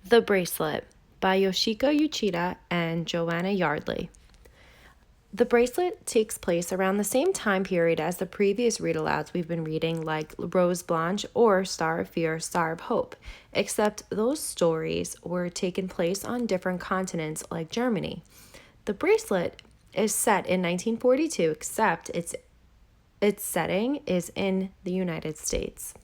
The Bracelet by Yoshiko Uchida and Joanna Yardley. The Bracelet takes place around the same time period as the previous read-alouds we've been reading, like Rose Blanche or Star of Fear, Star of Hope, except those stories were taken place on different continents like Germany. The Bracelet is set in 1942, except its setting is in the United States.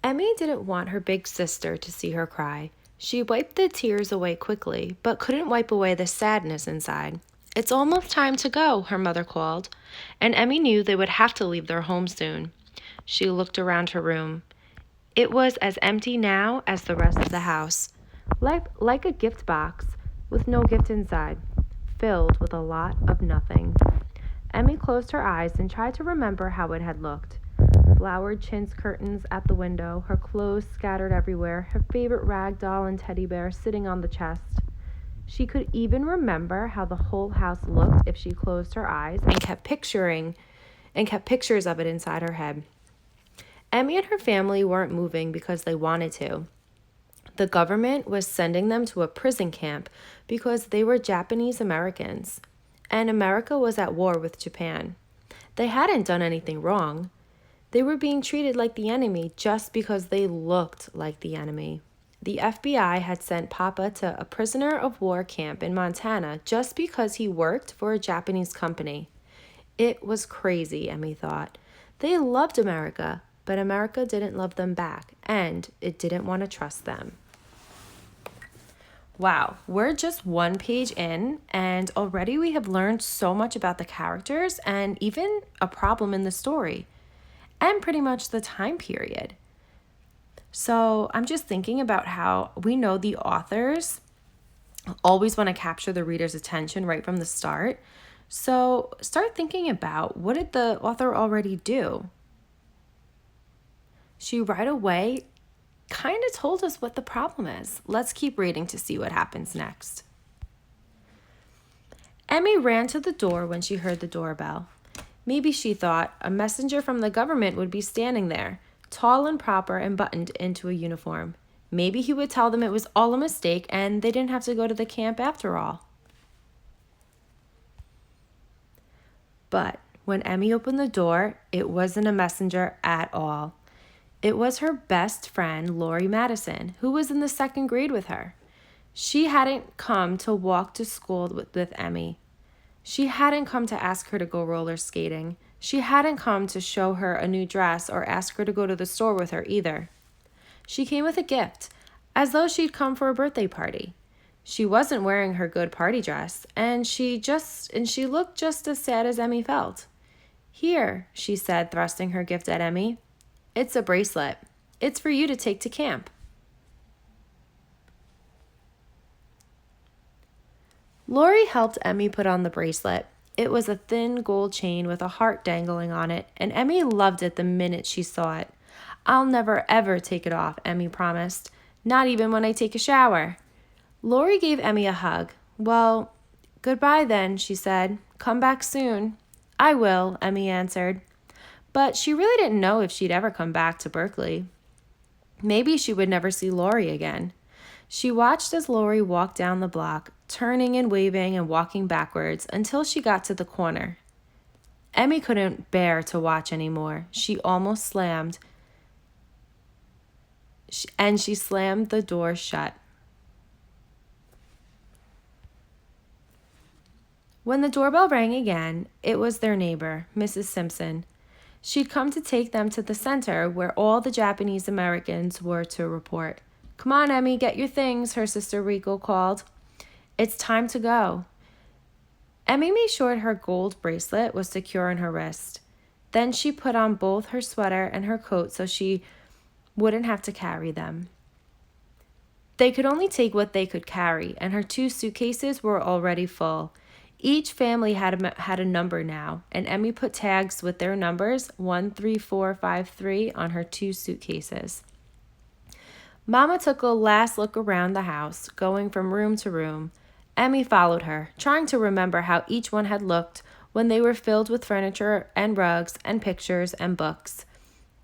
Emmy didn't want her big sister to see her cry. She wiped the tears away quickly, but couldn't wipe away the sadness inside. "It's almost time to go," her mother called, and Emmy knew they would have to leave their home soon. She looked around her room. It was as empty now as the rest of the house, like a gift box with no gift inside, filled with a lot of nothing. Emmy closed her eyes and tried to remember how it had looked. Flowered chintz curtains at the window, her clothes scattered everywhere, her favorite rag doll and teddy bear sitting on the chest. She could even remember how the whole house looked if she closed her eyes and kept pictures of it inside her head. Emmy and her family weren't moving because they wanted to. The government was sending them to a prison camp because they were Japanese Americans, and America was at war with Japan. They hadn't done anything wrong. They were being treated like the enemy just because they looked like the enemy. The FBI had sent Papa to a prisoner of war camp in Montana just because he worked for a Japanese company. It was crazy, Emmy thought. They loved America, but America didn't love them back, and it didn't want to trust them. Wow, we're just one page in, and already we have learned so much about the characters and even a problem in the story, and pretty much the time period. So I'm just thinking about how we know the authors always want to capture the reader's attention right from the start. So start thinking about, what did the author already do? She right away kind of told us what the problem is. Let's keep reading to see what happens next. Emmy ran to the door when she heard the doorbell. Maybe, she thought, a messenger from the government would be standing there, tall and proper and buttoned into a uniform. Maybe he would tell them it was all a mistake and they didn't have to go to the camp after all. But when Emmy opened the door, it wasn't a messenger at all. It was her best friend, Lori Madison, who was in the second grade with her. She hadn't come to walk to school with Emmy. She hadn't come to ask her to go roller skating. She hadn't come to show her a new dress or ask her to go to the store with her either. She came with a gift, as though she'd come for a birthday party. She wasn't wearing her good party dress, and she looked just as sad as Emmy felt. "Here," she said, thrusting her gift at Emmy. "It's a bracelet. It's for you to take to camp." Lori helped Emmy put on the bracelet. It was a thin gold chain with a heart dangling on it, and Emmy loved it the minute she saw it. "I'll never ever take it off," Emmy promised. "Not even when I take a shower." Lori gave Emmy a hug. "Well, goodbye then," she said. "Come back soon." "I will," Emmy answered. But she really didn't know if she'd ever come back to Berkeley. Maybe she would never see Lori again. She watched as Lori walked down the block, turning and waving and walking backwards until she got to the corner. Emmy couldn't bear to watch anymore. She almost slammed the door shut. When the doorbell rang again, it was their neighbor, Mrs. Simpson. She'd come to take them to the center where all the Japanese Americans were to report. "Come on, Emmy, get your things," her sister Rico called. "It's time to go." Emmy made sure her gold bracelet was secure in her wrist. Then she put on both her sweater and her coat so she wouldn't have to carry them. They could only take what they could carry, and her 2 suitcases were already full. Each family had a number now, and Emmy put tags with their numbers, 13453, on her 2 suitcases. Mama took a last look around the house, going from room to room. Emmy followed her, trying to remember how each one had looked when they were filled with furniture and rugs and pictures and books.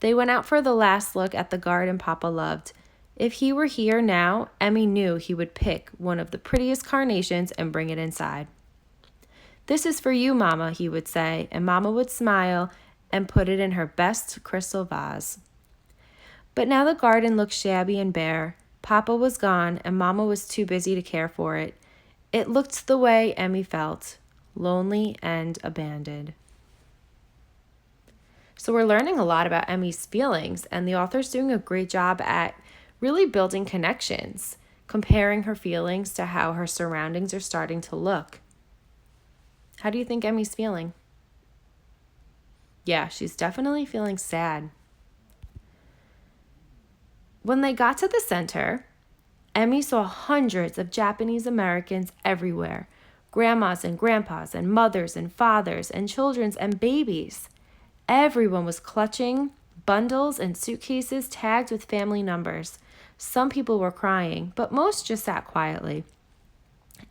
They went out for the last look at the garden Papa loved. If he were here now, Emmy knew he would pick one of the prettiest carnations and bring it inside. "This is for you, Mama," he would say, and Mama would smile and put it in her best crystal vase. But now the garden looked shabby and bare. Papa was gone, and Mama was too busy to care for it. It looked the way Emmy felt, lonely and abandoned. So we're learning a lot about Emmy's feelings, and the author's doing a great job at really building connections, comparing her feelings to how her surroundings are starting to look. How do you think Emmy's feeling? Yeah, she's definitely feeling sad. When they got to the center, Emmy saw hundreds of Japanese Americans everywhere, grandmas and grandpas and mothers and fathers and children and babies. Everyone was clutching bundles and suitcases tagged with family numbers. Some people were crying, but most just sat quietly.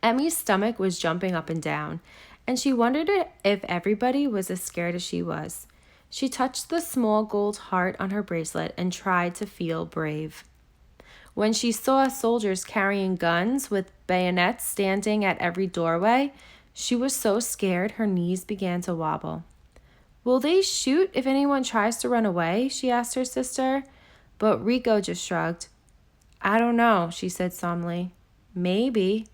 Emmy's stomach was jumping up and down, and she wondered if everybody was as scared as she was. She touched the small gold heart on her bracelet and tried to feel brave. When she saw soldiers carrying guns with bayonets standing at every doorway, she was so scared her knees began to wobble. "Will they shoot if anyone tries to run away?" she asked her sister. But Rico just shrugged. "I don't know," she said solemnly. "Maybe."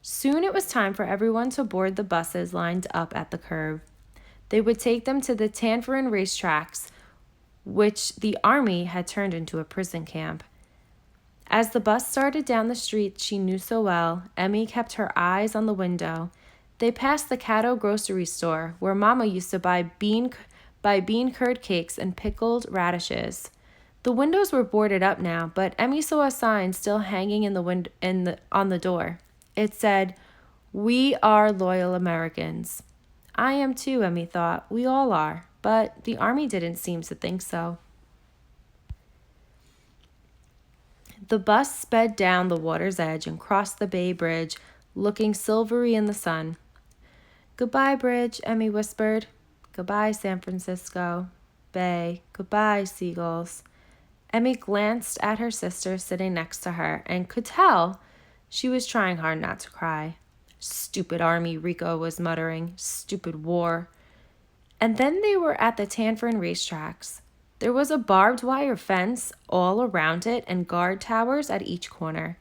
Soon it was time for everyone to board the buses lined up at the curb. They would take them to the Tanforan racetracks, which the army had turned into a prison camp. As the bus started down the street she knew so well, Emmy kept her eyes on the window. They passed the Caddo grocery store, where Mama used to buy bean curd cakes and pickled radishes. The windows were boarded up now, but Emmy saw a sign still hanging on the door. It said, "We are loyal Americans." I am too, Emmy thought. We all are, but the army didn't seem to think so. The bus sped down the water's edge and crossed the Bay Bridge, looking silvery in the sun. "Goodbye, Bridge," Emmy whispered. "Goodbye, San Francisco Bay. Goodbye, seagulls." Emmy glanced at her sister sitting next to her and could tell she was trying hard not to cry. "Stupid army," Rico was muttering. "Stupid war." And then they were at the Tanforan racetracks. There was a barbed wire fence all around it and guard towers at each corner.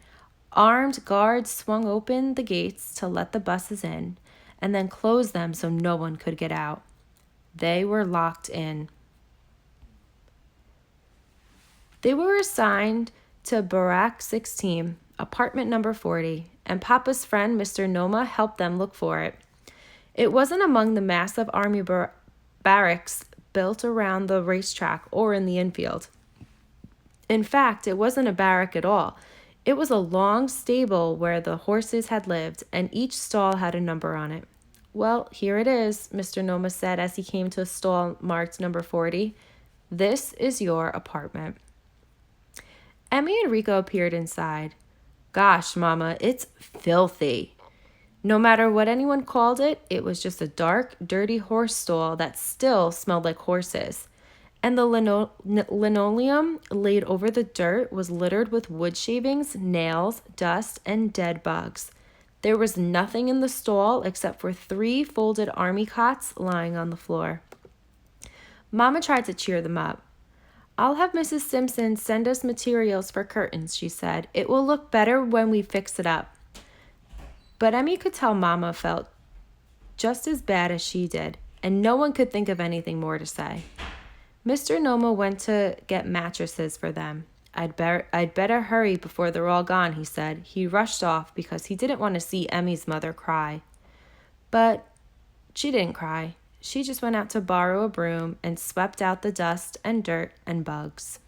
Armed guards swung open the gates to let the buses in, and then closed them so no one could get out. They were locked in. They were assigned to Barack 16, apartment number 40, and Papa's friend Mr. Noma helped them look for it. It wasn't among the massive army barracks built around the racetrack or in the infield. In fact, it wasn't a barrack at all. It was a long stable where the horses had lived, and each stall had a number on it. "Well, here it is," Mr. Noma said as he came to a stall marked number 40. "This is your apartment." Emmy and Rico appeared inside. "Gosh, Mama, it's filthy." No matter what anyone called it, it was just a dark, dirty horse stall that still smelled like horses. And the linoleum laid over the dirt was littered with wood shavings, nails, dust, and dead bugs. There was nothing in the stall except for 3 folded army cots lying on the floor. Mama tried to cheer them up. "I'll have Mrs. Simpson send us materials for curtains," she said. "It will look better when we fix it up." But Emmy could tell Mama felt just as bad as she did, and no one could think of anything more to say. Mr. Noma went to get mattresses for them. I'd better hurry before they're all gone," he said. He rushed off because he didn't want to see Emmy's mother cry. But she didn't cry. She just went out to borrow a broom and swept out the dust and dirt and bugs.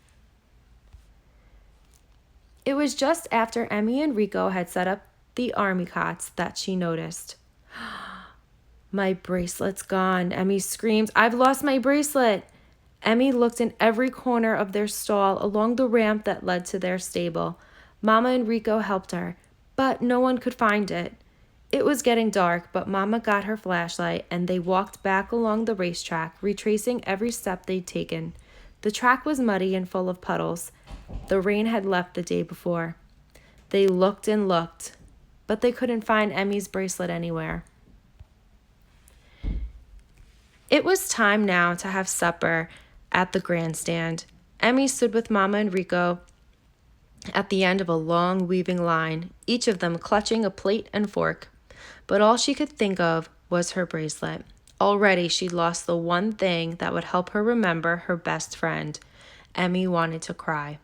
It was just after Emmy and Rico had set up the army cots that she noticed. "My bracelet's gone," Emmy screamed. "I've lost my bracelet." Emmy looked in every corner of their stall along the ramp that led to their stable. Mama and Rico helped her, but no one could find it. It was getting dark, but Mama got her flashlight and they walked back along the racetrack, retracing every step they'd taken. The track was muddy and full of puddles. The rain had left the day before. They looked and looked, but they couldn't find Emmy's bracelet anywhere. It was time now to have supper at the grandstand. Emmy stood with Mama and Rico at the end of a long weaving line, each of them clutching a plate and fork. But all she could think of was her bracelet. Already she'd lost the one thing that would help her remember her best friend. Emmy wanted to cry.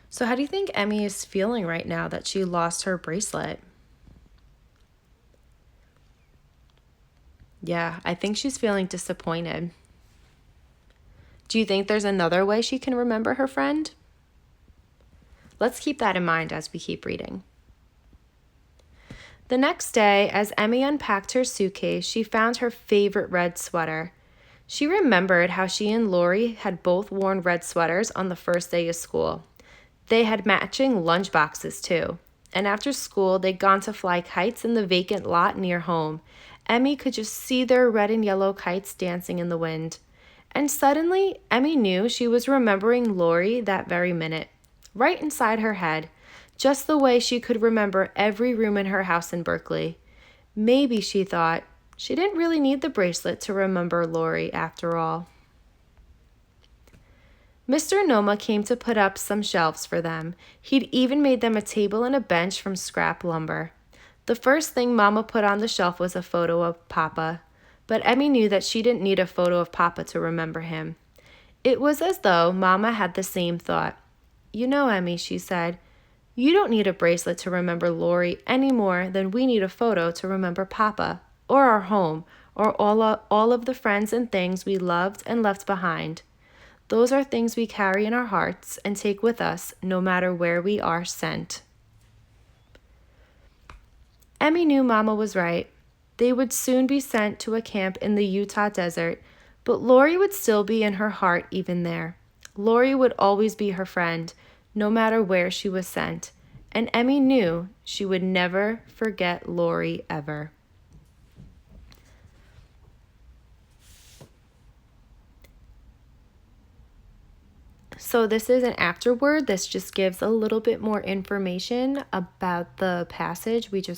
So how do you think Emmy is feeling right now that she lost her bracelet? Yeah, I think she's feeling disappointed. Do you think there's another way she can remember her friend? Let's keep that in mind as we keep reading. The next day, as Emmy unpacked her suitcase, she found her favorite red sweater. She remembered how she and Lori had both worn red sweaters on the first day of school. They had matching lunch boxes too. And after school, they'd gone to fly kites in the vacant lot near home. Emmy could just see their red and yellow kites dancing in the wind. And suddenly, Emmy knew she was remembering Lori that very minute, right inside her head, just the way she could remember every room in her house in Berkeley. Maybe, she thought, she didn't really need the bracelet to remember Lori after all. Mr. Noma came to put up some shelves for them. He'd even made them a table and a bench from scrap lumber. The first thing Mama put on the shelf was a photo of Papa, but Emmy knew that she didn't need a photo of Papa to remember him. It was as though Mama had the same thought. "You know, Emmy," she said, "you don't need a bracelet to remember Lori any more than we need a photo to remember Papa, or our home, or all of the friends and things we loved and left behind. Those are things we carry in our hearts and take with us no matter where we are sent." Emmy knew Mama was right. They would soon be sent to a camp in the Utah desert, but Lori would still be in her heart even there. Lori would always be her friend, no matter where she was sent, and Emmy knew she would never forget Lori ever. So this is an afterword. This just gives a little bit more information about the passage we just